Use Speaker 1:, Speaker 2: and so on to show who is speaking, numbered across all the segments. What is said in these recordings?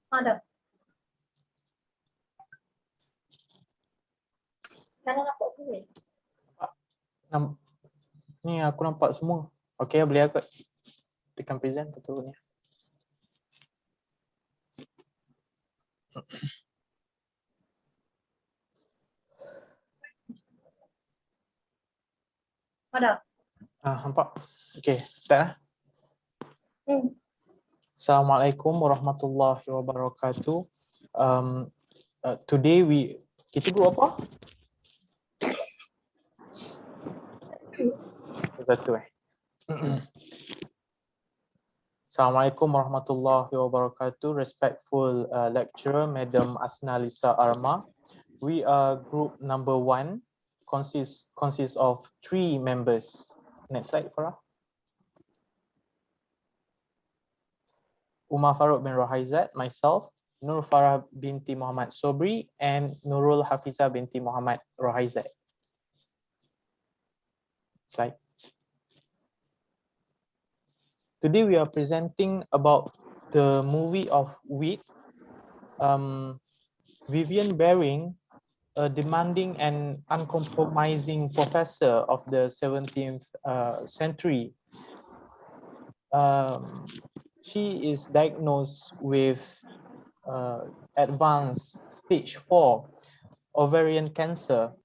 Speaker 1: Ada. Sekarang nampak boleh?
Speaker 2: Ni aku nampak semua. Okey, boleh aku tekan present betul ni.
Speaker 1: Ada.
Speaker 2: Nampak. Okey, start. Assalamualaikum warahmatullahi wabarakatuh. Today kita group apa? Satu. Assalamualaikum warahmatullahi wabarakatuh. Respectful lecturer, Madam Asna Lisa Arma. We are group number 1, consists of 3 members. Next slide, Farah. Umar Farouk bin Rohaizat, myself, Nur Farah binti Muhammad Sobri, and Nurul Hafiza binti Muhammad Rohaizat. Slide. Today we are presenting about the movie of WIT. Vivian Baring, a demanding and uncompromising professor of the 17th century. She is diagnosed with advanced stage 4 ovarian cancer.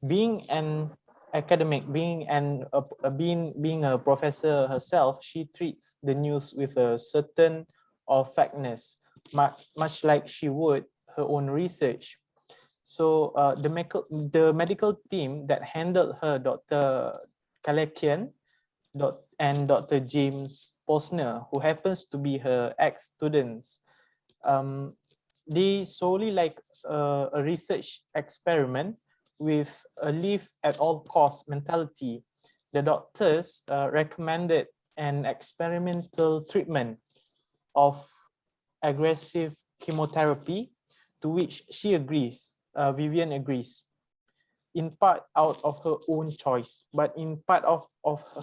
Speaker 2: Being an academic, being a professor herself, she treats the news with a certain of factness, much like she would her own research. So the medical team that handled her, Dr. Kalekian and Dr. James Posner, who happens to be her ex-students, they solely like a research experiment with a live at all cost mentality. The doctors recommended an experimental treatment of aggressive chemotherapy, to which she agrees, Vivian agrees, in part out of her own choice, but in part of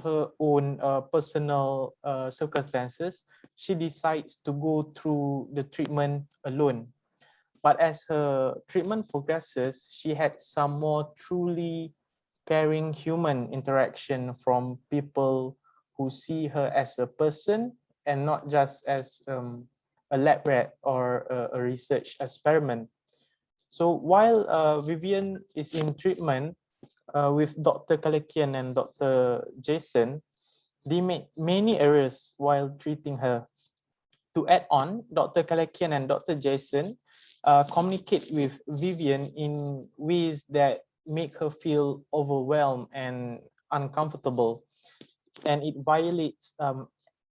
Speaker 2: her own personal circumstances, she decides to go through the treatment alone. But as her treatment progresses, she had some more truly caring human interaction from people who see her as a person and not just as a lab rat or a research experiment. So while Vivian is in treatment with Dr. Kalekian and Dr. Jason, they made many errors while treating her. To add on, Dr. Kalekian and Dr. Jason communicate with Vivian in ways that make her feel overwhelmed and uncomfortable, and it violates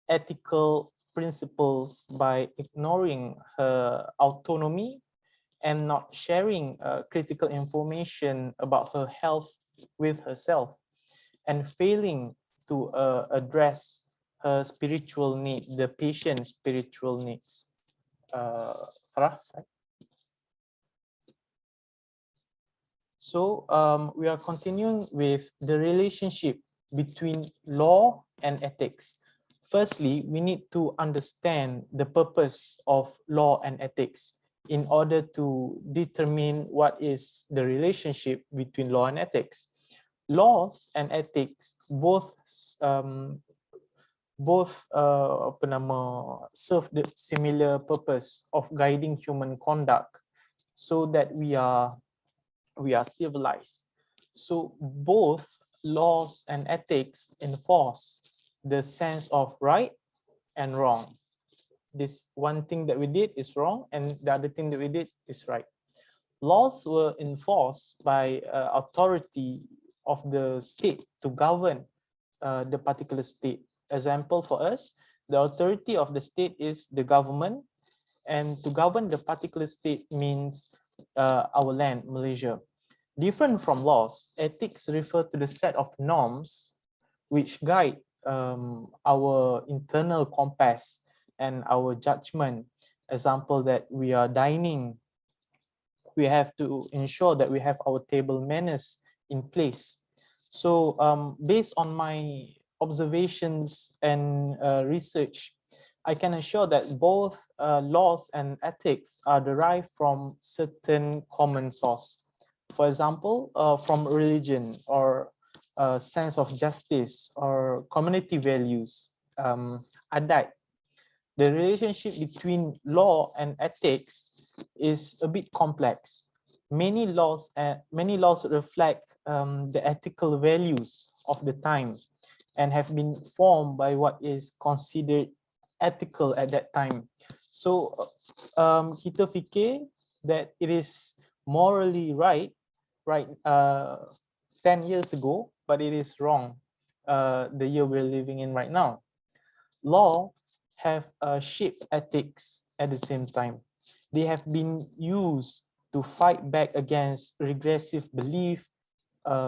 Speaker 2: ethical principles by ignoring her autonomy and not sharing critical information about her health with herself, and failing to address her spiritual needs, the patient's spiritual needs. Farah, sorry. So we are continuing with the relationship between law and ethics. Firstly, we need to understand the purpose of law and ethics in order to determine what is the relationship between law and ethics. Laws and ethics both serve the similar purpose of guiding human conduct so that we are civilized. So both laws and ethics enforce the sense of right and wrong. This one thing that we did is wrong and the other thing that we did is right. Laws were enforced by authority of the state to govern the particular state. Example for us, the authority of the state is the government, and to govern the particular state means our land, Malaysia. Different from laws, ethics refer to the set of norms which guide our internal compass and our judgment. Example, that we are dining, we have to ensure that we have our table manners in place. So based on my observations and research, I can assure that both laws and ethics are derived from certain common source. For example, from religion or sense of justice or community values, adat. The relationship between law and ethics is a bit complex. Many laws reflect the ethical values of the time and have been formed by what is considered ethical at that time. So kita fikir that it is morally right 10 years ago, but it is wrong the year we're living in right now. Law have shaped ethics at the same time. They have been used to fight back against regressive belief.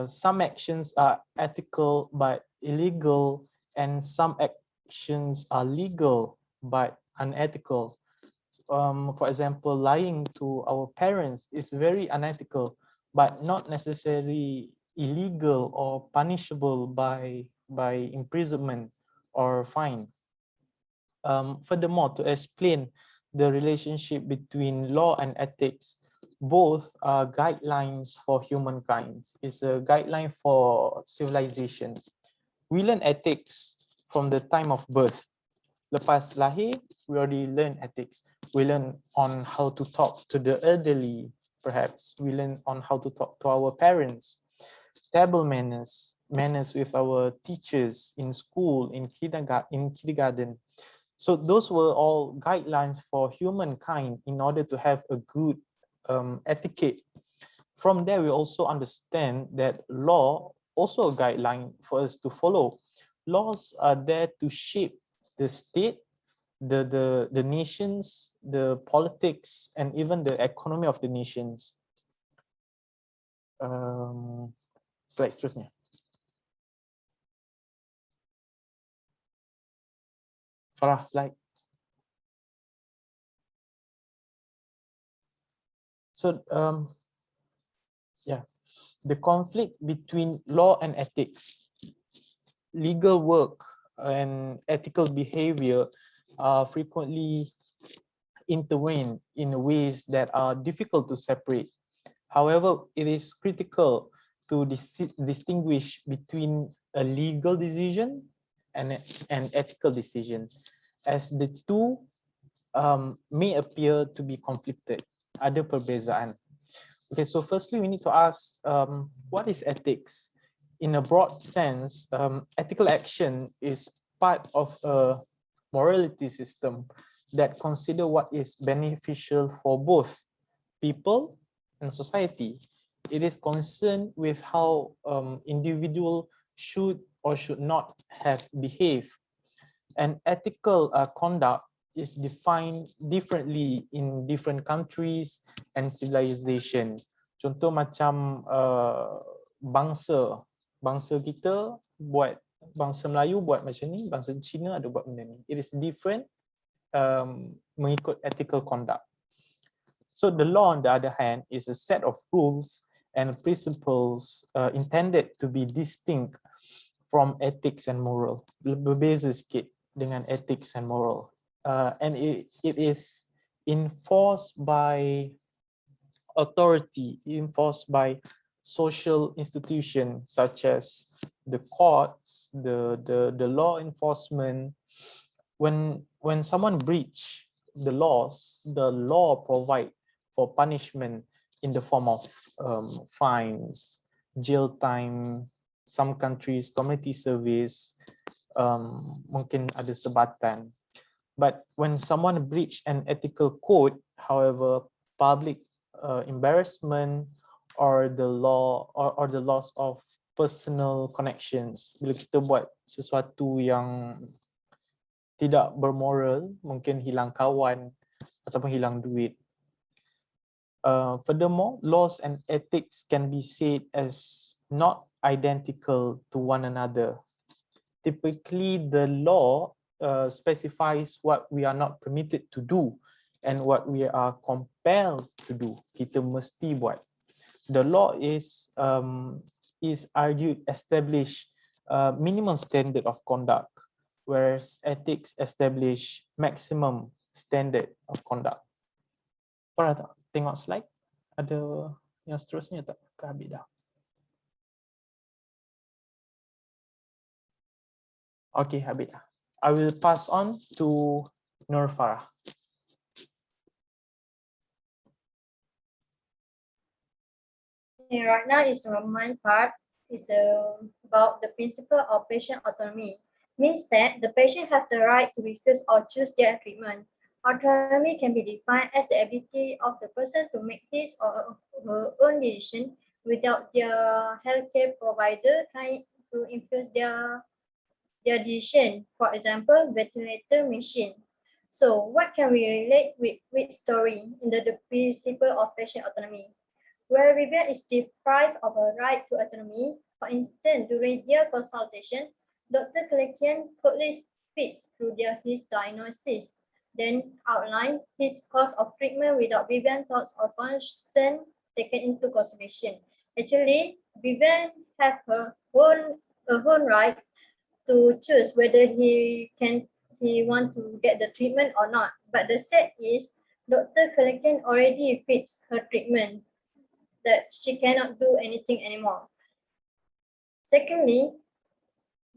Speaker 2: Some actions are ethical but illegal, and some actions are legal but unethical. For example, lying to our parents is very unethical, but not necessarily illegal or punishable by imprisonment or fine. Furthermore, to explain the relationship between law and ethics, both are guidelines for humankind. It's a guideline for civilization. We learn ethics from the time of birth. Lepas lahir, we already learn ethics. We learn on how to talk to the elderly, perhaps. We learn on how to talk to our parents. Table manners, manners with our teachers in school, in kindergarten. So those were all guidelines for humankind in order to have a good etiquette. From there, we also understand that law also a guideline for us to follow. Laws are there to shape the state, the nations, the politics, and even the economy of the nations. Slide seterusnya. Farah, slide. So, yeah, the conflict between law and ethics, legal work and ethical behavior are frequently intertwined in ways that are difficult to separate. However, it is critical to distinguish between a legal decision and an ethical decision, as the two may appear to be conflicted. Ada perbezaan. Okay, so firstly, we need to ask, what is ethics? In a broad sense, ethical action is part of a morality system that consider what is beneficial for both people and society. It is concerned with how individual should or should not have behaved. And ethical conduct is defined differently in different countries and civilization. Contoh macam bangsa kita buat, bangsa Melayu buat macam ni, bangsa Cina ada buat benda ni. It is different mengikut ethical conduct. So the law, on the other hand, is a set of rules and principles intended to be distinct from ethics and moral. Berbeza sikit dengan ethics and moral. And it is enforced by authority, enforced by social institutions such as the courts, the law enforcement. When someone breach the laws, the law provide for punishment in the form of fines, jail time, some countries community service, mungkin ada sebatan. But when someone breach an ethical code, however, public embarrassment or the law or the loss of personal connections, bila kita buat sesuatu yang tidak bermoral, mungkin hilang kawan ataupun hilang duit. Furthermore, laws and ethics can be said as not identical to one another. Typically, the law specifies what we are not permitted to do and what we are compelled to do. Kita mesti buat. The law is argued establish minimum standard of conduct whereas ethics establish maximum standard of conduct. Pernah tak tengok slide? Ada yang seterusnya tak? Ke habis dah? Okay, habis dah. I will pass on to Nur Farah.
Speaker 1: Right now is my part is about the principle of patient autonomy. Means that the patient have the right to refuse or choose their treatment. Autonomy can be defined as the ability of the person to make his or her own decision without their healthcare provider trying to influence their decision. For example, ventilator machine. So what can we relate with story in the principle of patient autonomy? Where Vivian is deprived of a right to autonomy. For instance, during their consultation, Dr. Kalekian coldly speaks through his diagnosis, then outline his course of treatment without Vivian's thoughts or concern taken into consideration. Actually, Vivian have her own right to choose whether he want to get the treatment or not. But the sad is, Dr. Kalekian already fixed her treatment that she cannot do anything anymore. Secondly,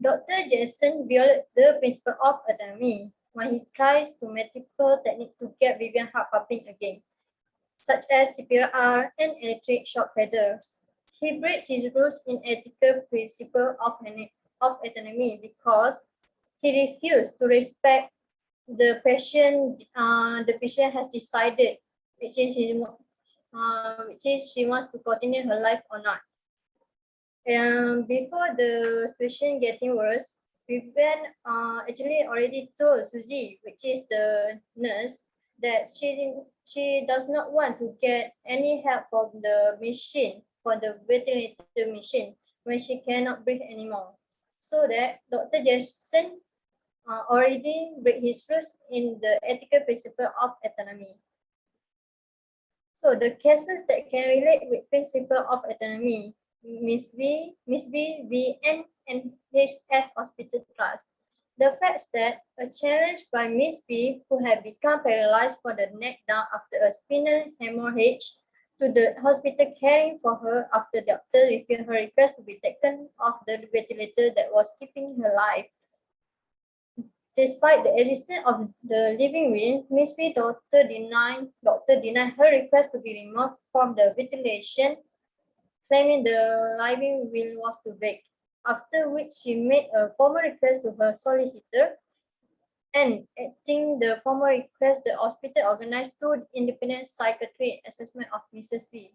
Speaker 1: Dr. Jason violated the principle of autonomy when he tries to multiple techniques to get Vivian heart pumping again, such as CPR and electric shock feathers. He breaks his rules in ethical principle of autonomy because he refused to respect the patient. The patient has decided which is she wants to continue her life or not. Before the situation getting worse, Vivian actually already told Susie, which is the nurse, that she does not want to get any help from the machine, for the ventilator machine, when she cannot breathe anymore. So that Dr. Jason already break his rules in the ethical principle of autonomy. So the cases that can relate with principle of autonomy, Miss B, and NHS Hospital Trust. The fact that a challenge by Miss B, who had become paralyzed from the neck down after a spinal hemorrhage, to the hospital caring for her after the doctor refused her request to be taken off the ventilator that was keeping her alive. Despite the existence of the living will, Miss V doctor denied her request to be removed from the ventilation, claiming the living will was too vague. After which she made a formal request to her solicitor, and acting the formal request, the hospital organized two independent psychiatric assessment of Mrs. V.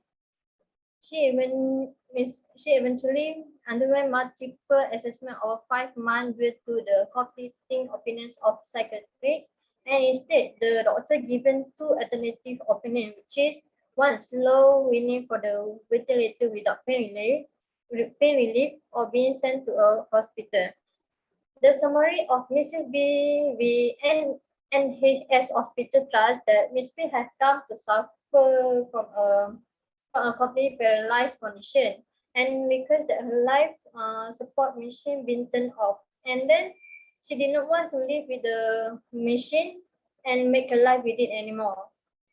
Speaker 1: She eventually underwent multiple assessment over 5 months due to the conflicting opinions of psychiatrists, and instead the doctor given two alternative opinions, which is one, slow weaning for the ventilator without pain relief, or being sent to a hospital. The summary of Mrs. B and NHS Hospital Trust that Miss B had come to suffer from a completely paralyzed condition, and request that her life support machine be turned off. And then she did not want to live with the machine and make a life with it anymore.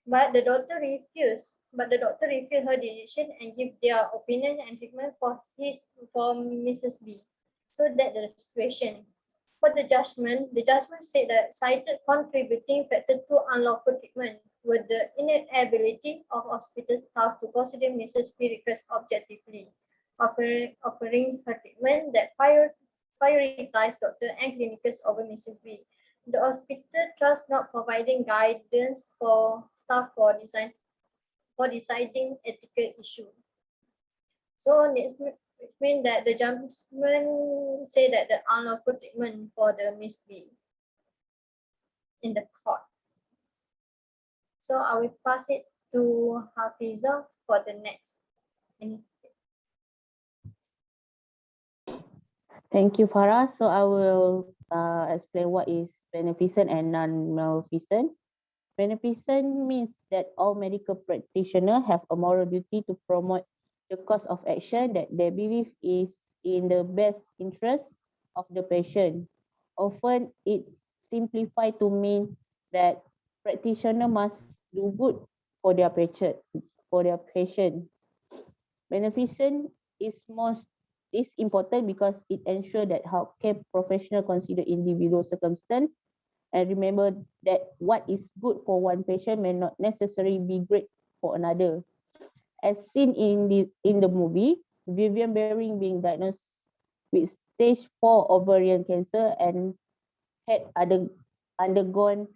Speaker 1: But the doctor refused. Her decision and give their opinion and treatment for Mrs. B. So that the situation. For the judgment said that cited contributing factor to unlawful treatment were the inability of hospital staff to consider Mrs. B request objectively, offering her treatment that prioritized doctor and clinicals over Mrs. B. The hospital trust not providing guidance for staff for deciding ethical issue. So it means that the judgment say that the unlawful treatment for the Miss B in the court. So I will pass it to Hafiza for the next.
Speaker 3: Thank you, Farah. So I will explain what is beneficent and non-maleficent. Beneficent means that all medical practitioners have a moral duty to promote the course of action that they believe is in the best interest of the patient. Often it's simplified to mean that practitioner must do good for their patient. Beneficent is important because it ensures that healthcare professionals consider individual circumstance and remember that what is good for one patient may not necessarily be great for another. As seen in the movie, Vivian Bering being diagnosed with stage 4 ovarian cancer and had undergone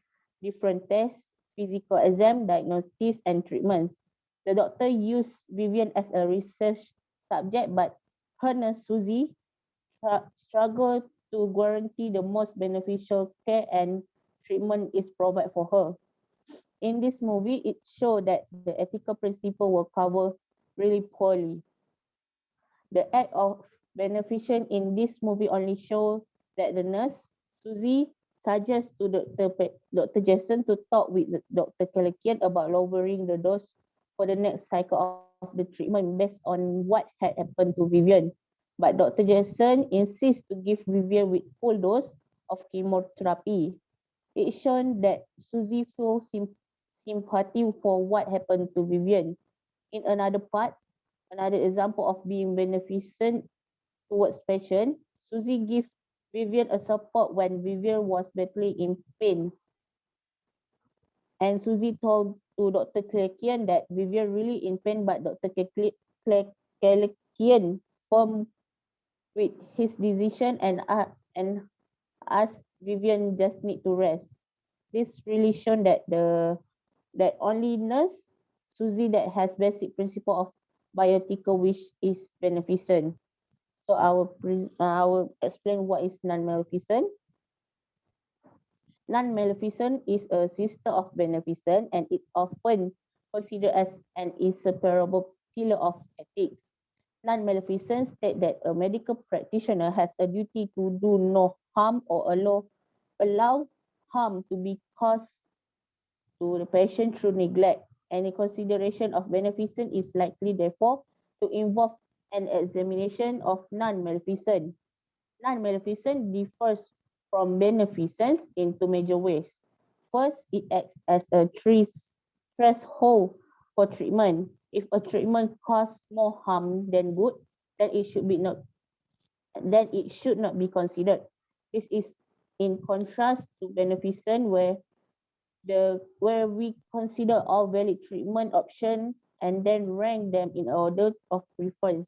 Speaker 3: different tests, physical exam, diagnosis, and treatments. The doctor used Vivian as a research subject, but her nurse Susie struggled to guarantee the most beneficial care and treatment is provided for her. In this movie, it showed that the ethical principle were covered really poorly. The act of beneficence in this movie only show that the nurse, Susie, suggests to Dr. Jason to talk with Dr. Kalakian about lowering the dose for the next cycle of the treatment based on what had happened to Vivian. But Dr. Jason insists to give Vivian with full dose of chemotherapy. It shown that Susie feels sympathy for what happened to Vivian. In another part, another example of being beneficent towards patient, Susie gave Vivian a support when Vivian was battling in pain. And Susie told to Dr. Klekian that Vivian really in pain, but Dr. Klekian firm with his decision and asked Vivian just need to rest. This really shown that that only nurse Susie that has basic principle of bioethical which is beneficent. So I will explain what is non-maleficent. Non-maleficent is a sister of beneficent and it's often considered as an inseparable pillar of ethics. Non-maleficent state that a medical practitioner has a duty to do no harm or allow harm to be caused to the patient through neglect. Any consideration of beneficent is likely, therefore, to involve an examination of non-maleficent. Non-maleficent differs from beneficence in two major ways. First, it acts as a threshold for treatment. If a treatment causes more harm than good, then it should not be considered. This is in contrast to beneficent where we consider all valid treatment options and then rank them in order of preference.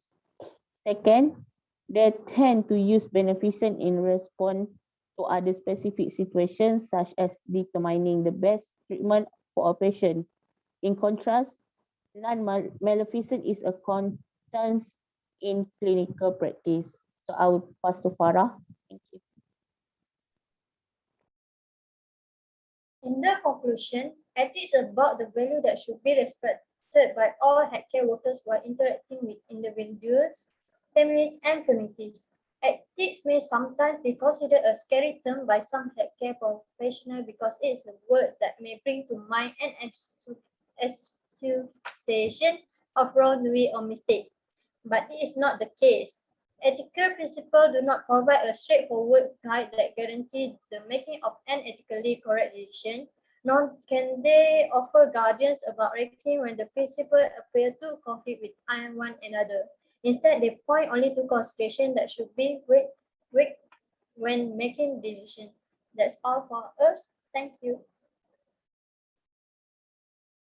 Speaker 3: Second, they tend to use beneficent in response to other specific situations, such as determining the best treatment for a patient. In contrast, non-maleficent is a constant in clinical practice. So I will pass to Farah. Thank you.
Speaker 1: In the conclusion, ethics is about the value that should be respected by all healthcare workers while interacting with individuals, families, and communities. Ethics may sometimes be considered a scary term by some healthcare professionals because it is a word that may bring to mind an accusation of wrongdoing or mistake. But it is not the case. Ethical principles do not provide a straightforward guide that guarantees the making of an ethically correct decision, nor can they offer guidance about ranking when the principles appear to conflict with one another. Instead, they point only to considerations that should be weighed when making decisions. That's all for us. Thank you.